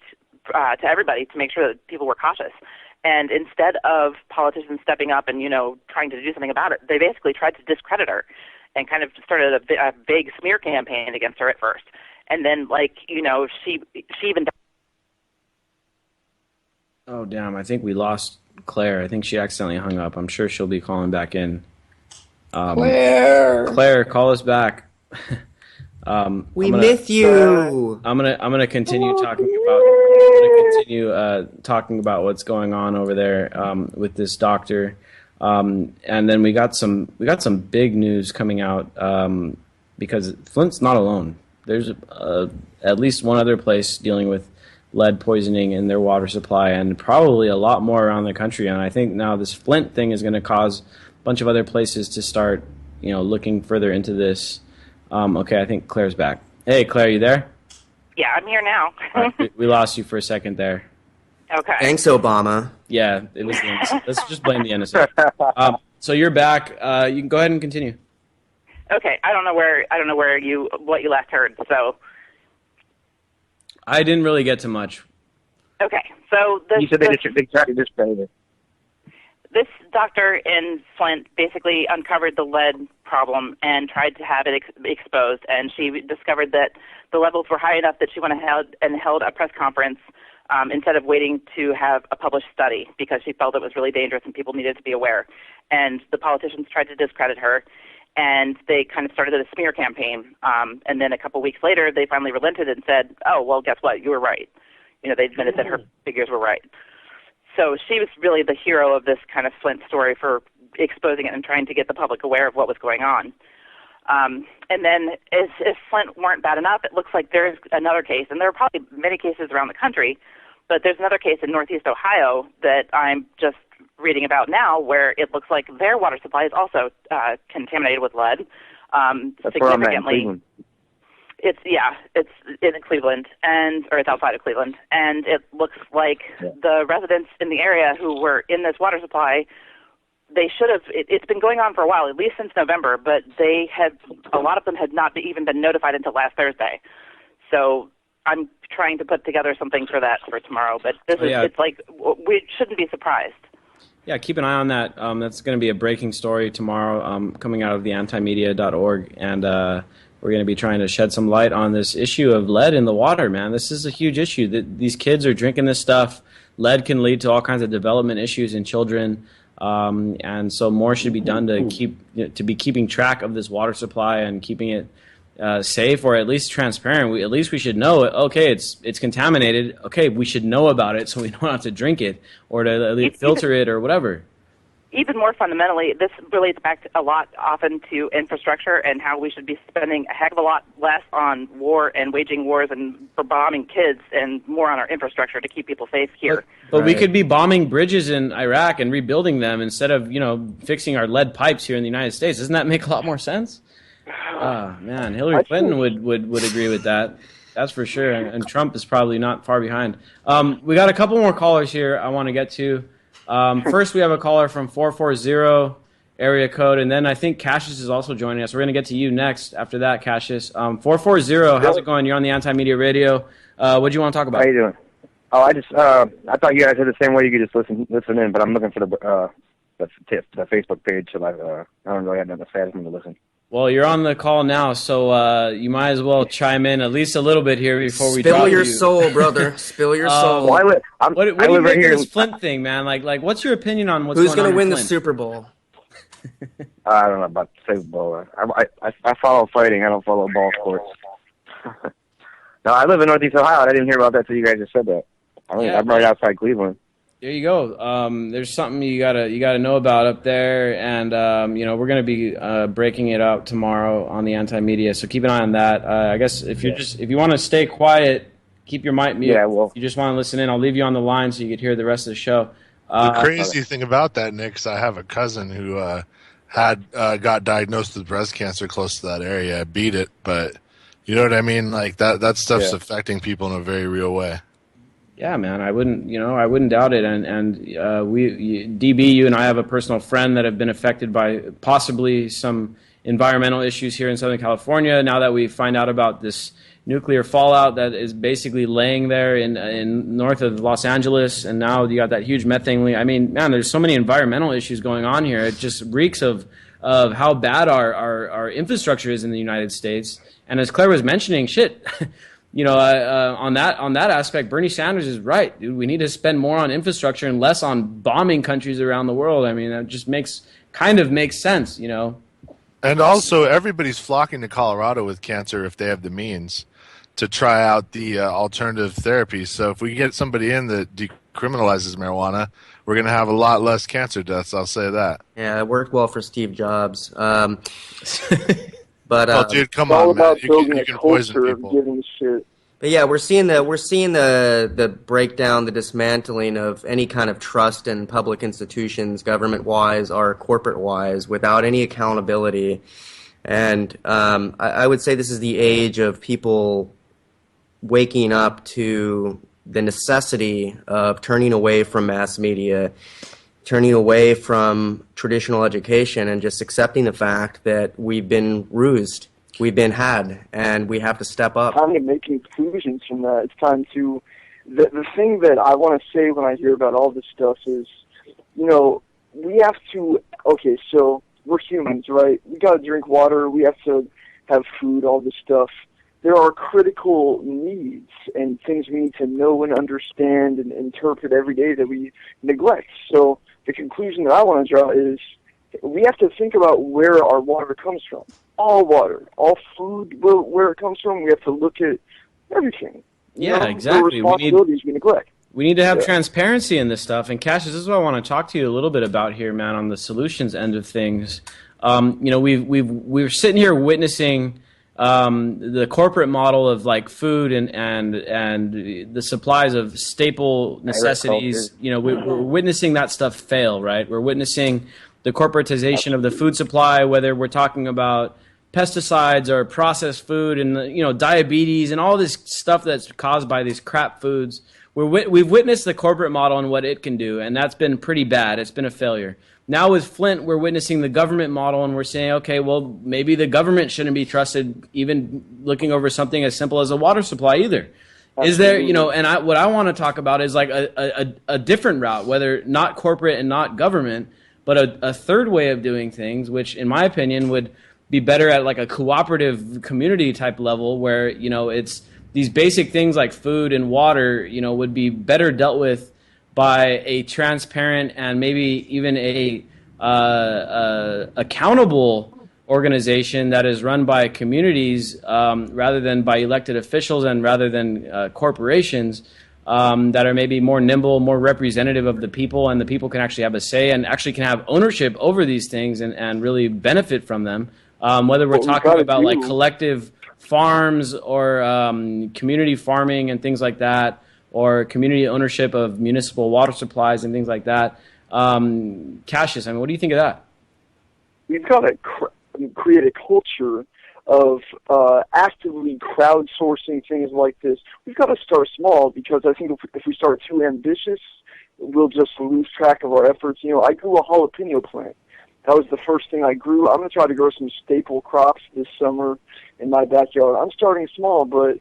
to everybody to make sure that people were cautious. And instead of politicians stepping up and, you know, trying to do something about it, they basically tried to discredit her and kind of started a big smear campaign against her at first. And then, like, you know, she even... Oh, damn, I think we lost Claire. I think she accidentally hung up. I'm sure she'll be calling back in. Claire, call us back. We miss you. I'm gonna continue talking about what's going on over there with this doctor, and then we got some big news coming out because Flint's not alone. There's at least one other place dealing with lead poisoning in their water supply, and probably a lot more around the country. And I think now this Flint thing is going to cause a bunch of other places to start, you know, looking further into this. Okay, I think Claire's back. Hey, Claire, you there? Yeah, I'm here now. Right, we lost you for a second there. Okay. Thanks, Obama. Yeah, it was the innocent. Let's just blame the innocent. So you're back. You can go ahead and continue. Okay, I don't know what you last heard. So I didn't really get to much. okay, so You said they tried to discredit it. This doctor in Flint basically uncovered the lead problem and tried to have it exposed, and she discovered that the levels were high enough that she went ahead and held a press conference instead of waiting to have a published study because she felt it was really dangerous and people needed to be aware. And the politicians tried to discredit her, and they kind of started a smear campaign. And then a couple weeks later, they finally relented and said, oh, well, guess what? You were right. They admitted that her figures were right. So she was really the hero of this kind of Flint story for exposing it and trying to get the public aware of what was going on. And then if Flint weren't bad enough, it looks like there's another case, and there are probably many cases around the country, but there's another case in Northeast Ohio that I'm just reading about now where it looks like their water supply is also contaminated with lead That's where I'm at in significantly. Cleveland. It's in Cleveland, or it's outside of Cleveland, and it looks like the residents in the area who were in this water supply, they should have. It's been going on for a while, at least since November, but a lot of them had not even been notified until last Thursday. So I'm trying to put together something for that for tomorrow, but it's like we shouldn't be surprised. Yeah, keep an eye on that. That's going to be a breaking story tomorrow coming out of the antimedia.org, and we're going to be trying to shed some light on this issue of lead in the water, man. This is a huge issue. These kids are drinking this stuff. Lead can lead to all kinds of development issues in children, and so more should be done to be keeping track of this water supply and keeping it safe or at least transparent. At least we should know, okay, it's contaminated. Okay, we should know about it so we know not to drink it or to at least filter it or whatever. Even more fundamentally, this relates back often to infrastructure and how we should be spending a heck of a lot less on war and waging wars and for bombing kids and more on our infrastructure to keep people safe here. But we could be bombing bridges in Iraq and rebuilding them instead of, fixing our lead pipes here in the United States. Doesn't that make a lot more sense? Man, Hillary Clinton would agree with that. That's for sure. And Trump is probably not far behind. We got a couple more callers here I want to get to. First, we have a caller from 440 area code, and then I think Cassius is also joining us. We're going to get to you next after that, Cassius. 440, how's it going? You're on the Anti-Media Radio. What do you want to talk about? How you doing? Oh, I thought you guys had the same way you could just listen in, but I'm looking for the Facebook page, so I don't really have nothing to say. I just want to listen. Well, you're on the call now, so you might as well chime in at least a little bit here before we drop you. Spill your soul, brother. Spill your soul. Well, what do you make of this Flint thing, man? Like, what's your opinion on what's going on? Who's going to win the Flint? Super Bowl? I don't know about the Super Bowl. I follow fighting. I don't follow ball sports. No, I live in Northeast Ohio. I didn't hear about that till you guys just said that. I'm right outside Cleveland. There you go. There's something you gotta know about up there, and we're gonna be breaking it out tomorrow on the Anti-Media. So keep an eye on that. I guess if you want to stay quiet, keep your mic mute. Yeah, well, if you just want to listen in, I'll leave you on the line so you could hear the rest of the show. The crazy thing about that, Nick, is I have a cousin who got diagnosed with breast cancer close to that area. I beat it, but you know what I mean. Like that stuff's affecting people in a very real way. Yeah, man, I wouldn't doubt it. And DB, you and I have a personal friend that have been affected by possibly some environmental issues here in Southern California. Now that we find out about this nuclear fallout that is basically laying there in north of Los Angeles, and now you got that huge methane leak. I mean, man, there's so many environmental issues going on here. It just reeks of how bad our infrastructure is in the United States. And as Claire was mentioning, on that aspect, Bernie Sanders is right, dude. We need to spend more on infrastructure and less on bombing countries around the world. I mean, that just makes sense, And also, everybody's flocking to Colorado with cancer if they have the means to try out the alternative therapies. So if we get somebody in that decriminalizes marijuana, we're going to have a lot less cancer deaths. I'll say that. Yeah, it worked well for Steve Jobs. But oh, dude, come on, man! You can poison people. But yeah, we're seeing the breakdown, the dismantling of any kind of trust in public institutions, government-wise or corporate-wise, without any accountability. And I would say this is the age of people waking up to the necessity of turning away from mass media turning away from traditional education and just accepting the fact that we've been rused, we've been had, and we have to step up. Time to make conclusions from that. It's time to. The thing that I want to say when I hear about all this stuff is, we have to. Okay, so we're humans, right? We got to drink water. We have to have food. All this stuff. There are critical needs and things we need to know and understand and interpret every day that we neglect. So the conclusion that I want to draw is we have to think about where our water comes from. All water, all food, where it comes from. We have to look at everything. Yeah, exactly. The responsibilities we neglect. We need to have transparency in this stuff. And Cassius, this is what I want to talk to you a little bit about here, man, on the solutions end of things. We're sitting here witnessing the corporate model of like food and the supplies of staple necessities. We're witnessing that stuff fail, right? We're witnessing the corporatization of the food supply, whether we're talking about pesticides or processed food and diabetes and all this stuff that's caused by these crap foods. We've witnessed the corporate model and what it can do, and that's been pretty bad. It's been a failure. Now with Flint, we're witnessing the government model, and we're saying, okay, well, maybe the government shouldn't be trusted, even looking over something as simple as a water supply either. Absolutely. Is there, and what I want to talk about is like a different route, whether not corporate and not government, but a third way of doing things, which in my opinion would be better at like a cooperative community type level where, it's these basic things like food and water, would be better dealt with by a transparent and maybe even a accountable organization that is run by communities rather than by elected officials and rather than corporations that are maybe more nimble, more representative of the people, and the people can actually have a say and actually can have ownership over these things and really benefit from them. Whether we're talking about like collective farms or community farming and things like that, or community ownership of municipal water supplies and things like that. Cassius, what do you think of that? We've got to create a culture of actively crowdsourcing things like this. We've got to start small, because I think if we start too ambitious, we'll just lose track of our efforts. I grew a jalapeno plant. That was the first thing I grew. I'm going to try to grow some staple crops this summer in my backyard. I'm starting small, but,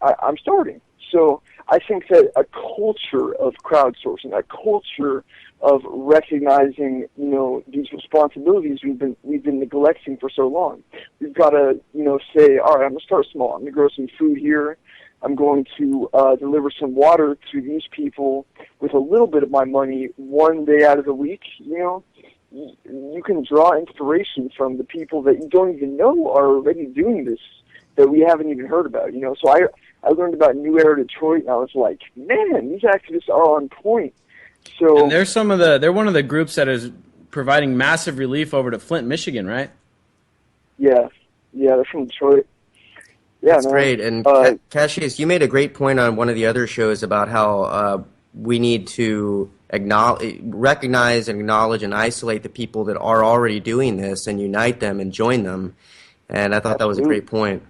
I'm starting. So I think that a culture of crowdsourcing, a culture of recognizing, these responsibilities we've been neglecting for so long. We've got to, say, all right, I'm going to start small. I'm going to grow some food here. I'm going to deliver some water to these people with a little bit of my money one day out of the week. You can draw inspiration from the people that you don't even know are already doing this, that we haven't even heard about. So I learned about New Era Detroit, and I was like, man, these activists are on point. So, and they're one of the groups that is providing massive relief over to Flint, Michigan, right? Yeah, they're from Detroit. Yeah, that's great. And Cassius, you made a great point on one of the other shows about how we need to recognize and acknowledge and isolate the people that are already doing this and unite them and join them. And I thought that was a great point.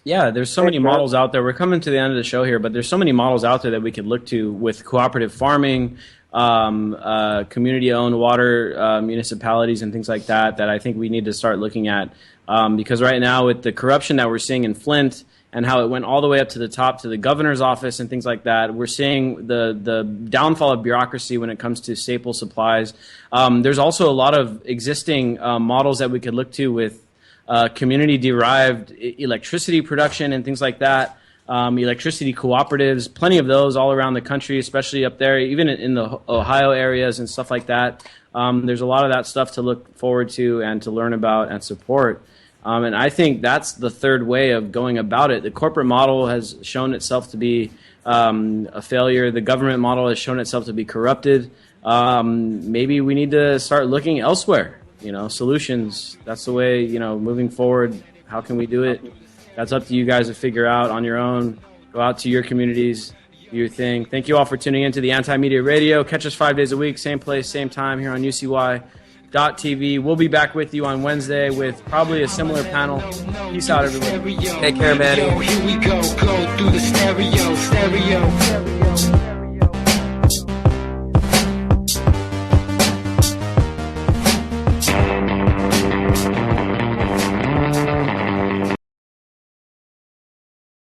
Yeah, there's so many models out there. We're coming to the end of the show here, but there's so many models out there that we could look to with cooperative farming, community-owned water municipalities and things like that I think we need to start looking at. Because right now with the corruption that we're seeing in Flint and how it went all the way up to the top to the governor's office and things like that, we're seeing the downfall of bureaucracy when it comes to staple supplies. There's also a lot of existing models that we could look to with community-derived electricity production and things like that, electricity cooperatives, plenty of those all around the country, especially up there, even in the Ohio areas and stuff like that. There's a lot of that stuff to look forward to and to learn about and support. And I think that's the third way of going about it. The corporate model has shown itself to be a failure. The government model has shown itself to be corrupted. Maybe we need to start looking elsewhere. Solutions. That's the way, moving forward. How can we do it? That's up to you guys to figure out on your own. Go out to your communities, do your thing. Thank you all for tuning in to the Anti-Media Radio. Catch us 5 days a week, same place, same time here on UCY.TV. We'll be back with you on Wednesday with probably a similar panel. Peace out, everybody. Take care, man. Here we go through the stereo.